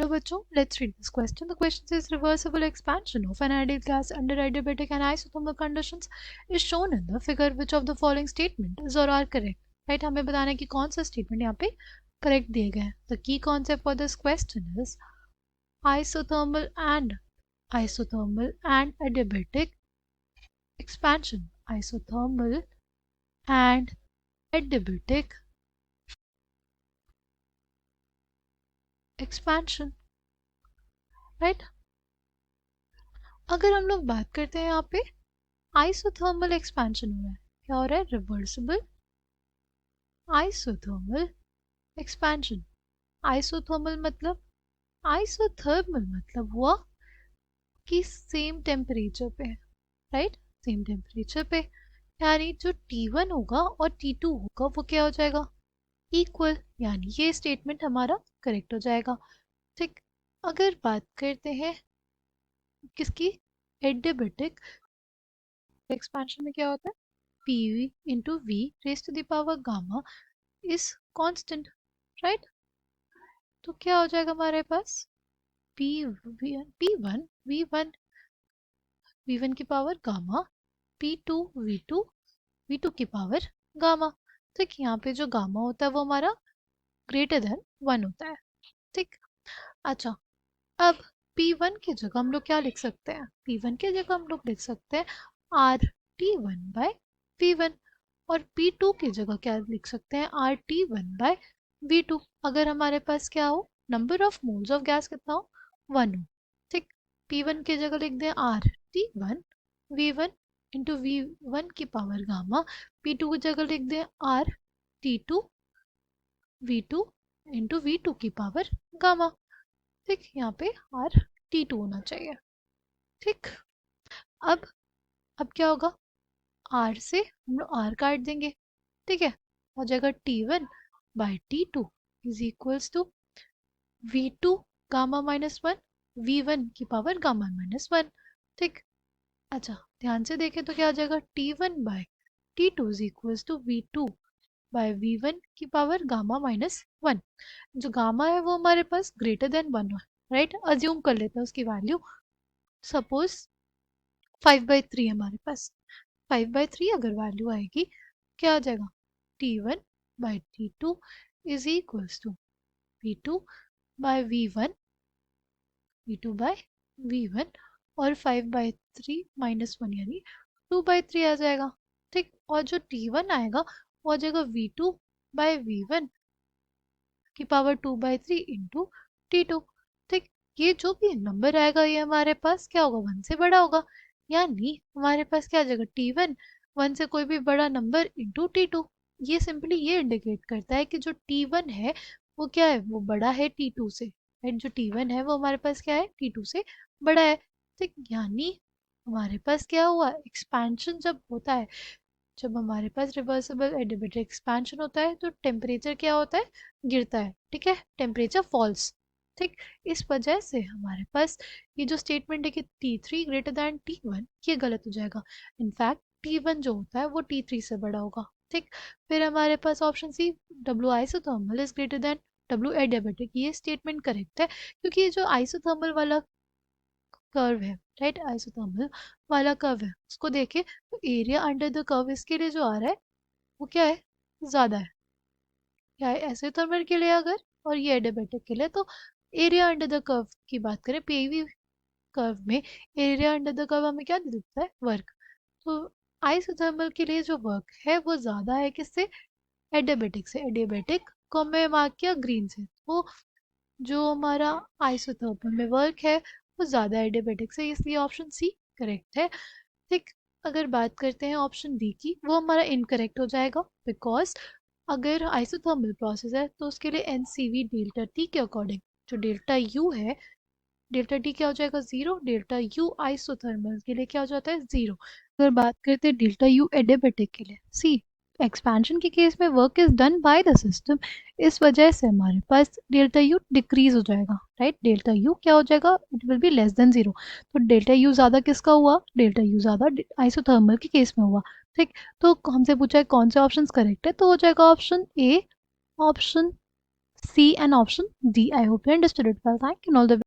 Hello बच्चों, let's read this question. The question says reversible expansion of an ideal gas under adiabatic and isothermal conditions is shown in the figure. Which of the following statement is or are correct? Right, हमें बताना है कि कौन सा statement यहाँ पे correct दिए गए हैं. The key concept for this question is isothermal and adiabatic expansion. Isothermal and adiabatic expansion. Right? अगर हम लोग बात करते हैं यहाँ पे आइसोथर्मल एक्सपेंशन हो रहा है, क्या हो रहा है? Reversible isothermal expansion. आइसोथर्मल मतलब हुआ कि सेम टेम्परेचर पे, राइट, सेम टेम्परेचर पे, यानी जो T1 होगा और T2 होगा वो क्या हो जाएगा? इक्वल. यानी ये स्टेटमेंट हमारा करेक्ट हो जाएगा. ठीक. अगर बात करते हैं किसकी? एडियाबेटिक एक्सपेंशन में क्या होता है? PV into V raised to the power gamma is constant, right? तो क्या हो जाएगा हमारे पास? V1 की पावर गामा, P2 V2 की पावर गामा. ठीक, यहाँ पे जो गामा होता है वो हमारा ग्रेटर देन 1 होता है. ठीक. अच्छा, अब P1 की जगह हम लोग क्या लिख सकते हैं? P1 की जगह हम लोग लिख सकते हैं RT1 by V1 और P2 की जगह क्या लिख सकते हैं? RT1 by V2. अगर हमारे पास क्या हो? Number of moles of gas कितना हो? 1 हो. ठीक. P1 की जगह लिख दें RT1 V1 इंटू V1 की पावर गामा. P2 की जगह लिख दें RT2 V2 इंटू V2 की पावर गामा. ठीक, यहाँ पे RT2 होना चाहिए. ठीक. अब क्या होगा? R से हम लोग R काट देंगे. ठीक है, हो जाएगा T1 by T2 is equals to V2 gamma minus 1 V1 की पावर गामा माइनस 1. ठीक. अच्छा, ध्यान से देखें तो क्या हो जाएगा? T1 by T2 is equals to V2 by V1 की पावर गामा माइनस 1. जो गामा है वो हमारे पास ग्रेटर देन 1 है, राइट. अज्यूम कर लेते हैं उसकी वैल्यू. सपोज 5/3 है हमारे पास. 5/3 अगर वैल्यू आएगी क्या आ जाएगा? T1 by T2 is equals to V2 by V2 by V1 और 5/3 माइनस 1 यानी 2/3 आ जाएगा. ठीक. और जो T1 आएगा वो आ जाएगा V2 बाई V1 की पावर 2/3 इंटू T2. ठीक. ये जो भी नंबर आएगा ये हमारे पास क्या होगा? 1 से बड़ा होगा. यानी हमारे पास क्या आ जाएगा? T1 1 से कोई भी बड़ा नंबर इंटू T2. ये सिंपली ये इंडिकेट करता है कि जो T1 है वो क्या है? वो बड़ा है T2 से. एंड जो T1 है वो हमारे पास क्या है? T2 से बड़ा है. ठीक. यानी हमारे पास क्या हुआ? एक्सपेंशन जब होता है, जब हमारे पास रिवर्सिबल एडियाबेटिक एक्सपेंशन होता है तो टेम्परेचर क्या होता है? गिरता है. ठीक है, टेम्परेचर फॉल्स. ठीक. इस वजह से हमारे पास ये जो स्टेटमेंट है कि T3 ग्रेटर दैन T1 ये गलत हो जाएगा. इनफैक्ट T1 जो होता है वो T3 से बड़ा होगा. ठीक. फिर हमारे पास option C W isothermal is greater than W adiabatic, ये स्टेटमेंट करेक्ट है क्योंकि ये जो आइसोथर्मल वाला कर्व है, राइट, आइसोथर्मल वाला कर्व है, उसको देखें तो एरिया अंडर द कर्व इसके लिए जो आ रहा है वो क्या है? ज़्यादा है. क्या है? आइसोथर्मल के लिए अगर और ये एडियाबेटिक के लिए तो एरिया अंडर द कर्व की बात करें, पीवी कर्व में एरिया अंडर द कर्व हमें क्या दिखता है? वर्क. तो आइसोथर्मल के लिए जो वर्क है वो ज़्यादा है किससे? एडियाबेटिक से. एडियाबेटिक को हमें मार्क किया ग्रीन से, तो जो हमारा आइसोथर्मल में वर्क है वो ज़्यादा एडियाबेटिक से, इसलिए ऑप्शन सी करेक्ट है. ठीक. अगर बात करते हैं ऑप्शन डी की, वो हमारा इनकरेक्ट हो जाएगा बिकॉज अगर आइसोथर्मल प्रोसेस है तो उसके लिए NCV डेल्टा टी के अकॉर्डिंग जो डेल्टा यू है, डेल्टा टी क्या हो जाएगा? 0. डेल्टा यू आइसोथर्मल के लिए क्या हो जाता है? 0. अगर बात करते हैं डेल्टा यू एडियाबेटिक के लिए, सी एक्सपेंशन के केस में work is done by the system, इस वजह से हमारे पास डेल्टा यू डिक्रीज हो जाएगा, राइट. डेल्टा यू क्या हो जाएगा? It will be less than 0. तो डेल्टा यू ज़्यादा किसका हुआ? डेल्टा यू ज़्यादा आइसोथर्मल के केस में हुआ. ठीक. तो हमसे पूछा है कौन से ऑप्शन करेक्ट है, तो हो जाएगा option A, option C and option D. I hope you understood it well. Thank you and all the